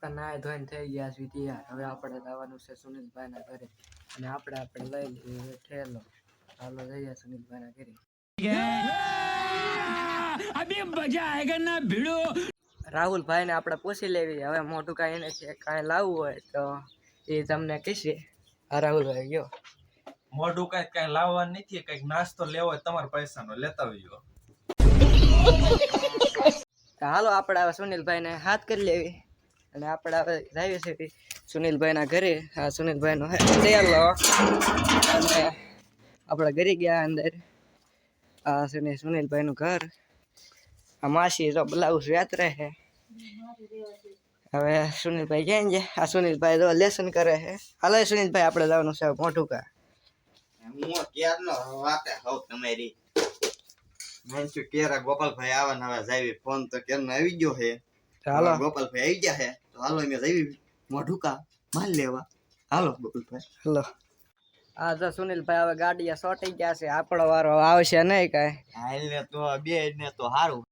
નાય ધોઈને થઈ ગયા છે તૈયાર. હવે આપણે જવાનું છે સુનિલભાઈના ઘરે અને આપણે લઈ લઈએ ઠેલો. હાલો જઈએ સુનિલભાઈના ઘરે. અભી મજા આયેગા ના ભીડો. રાહુલભાઈને આપણે પૂછી લેવી હવે મોટું કાંઈ એને કાંઈ લાવવું હોય તો એ તમને કહેશે. હા રાહુલભાઈ ગયો મોઢું કઈ લાવવાનું નથી, કઈક નાસ્તો લેવો હોય તમારા પૈસાનો લેતા આવજો. હાલો આપણે હવે સુનિલભાઈને હાથ કરી લેવી અને આપણે હવે જઈએ છીએ સુનિલભાઈના ઘરે. હા સુનિલભાઈનો ઠેલો અને આપણે ઘરે ગયા અંદર. આ છે સુનિલભાઈનું ઘર. આ માસી તો બ્લાઉઝ યાત્રે છે. હવે સુનિલભાઈ ક્યાં છે? આ સુનિલભાઈ તો લેસન કરે છે. હાલો સુનિલભાઈ આપણે જવાનું છે મોટું કા. હું ક્યારનો વાતે હોઉં તમારી. મેં શું કેરા ગોપાલભાઈ આવવાના હવે જાવી ફોન તો કેરનો આવી ગયો છે. હાલો ગોપાલભાઈ આવી ગયા છે તો હાલો અમે જઈએ મોઢું કા માલ લેવા. હાલો ગોપાલભાઈ હાલો. આ તો સુનિલભાઈ હવે ગાડીએ સોટી ગયા છે. આપણો વારો આવશે નહીં કાંઈ. હાલ ને તો બે ને તો સારું.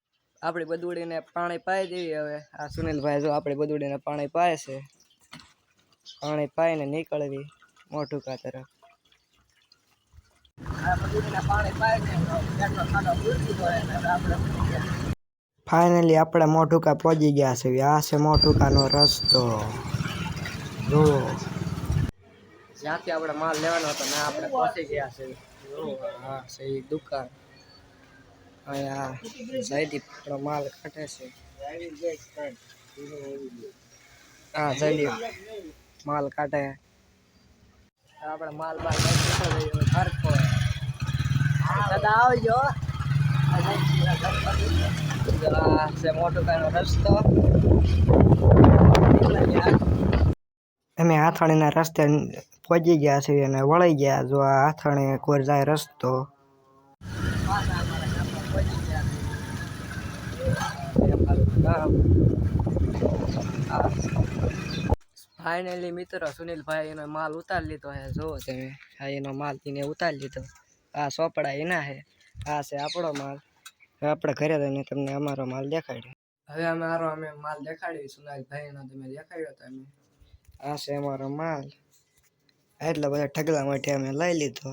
આપણી બદુડીને પાણી પાઈ દેવી હવે. આ સુનિલભાઈ જો આપણી બદુડીને પાણી પાય છે. પાણી પાઈને નીકળવી મોટું કા તરફ. ફાઇનલી આપણે મોટુકા પહોંચી ગયા છે. આ છે મોટુકાનો રસ્તો. જો જ્યાંથી આપણે માલ લેવાનો હતો ને આપણે પહોંચી ગયા છે. હા છે એ દુકાન. અહીંયા જયદીપ માલ કાઢે છે. હા જયદીપ માલ કાઢે. આપણે માલ બાર ખર્ચો દાદા આવજો. મોટું કાનો રસ્તો. અમે હાથાણીના રસ્તે પહોંચી ગયા છીએ અને વળી ગયા. જો આ હાથાણી કોર જાય રસ્તો. ફાઇનલી મિત્રો સુનિલભાઈ એનો માલ ઉતારી લીધો છે. જુઓ તમે એનો માલ એને ઉતારી લીધો. આ સોપડા એના છે. આ છે આપણો માલ. હવે આપણે ઘરે જઈને તમને અમારો માલ દેખાડ્યો. હવે અમે માલ દેખાડી સુનિલભાઈનો તમે દેખાડ્યો તમે. આ છે અમારો માલ. એટલા બધા ઢગલા માટે અમે લઈ લીધો.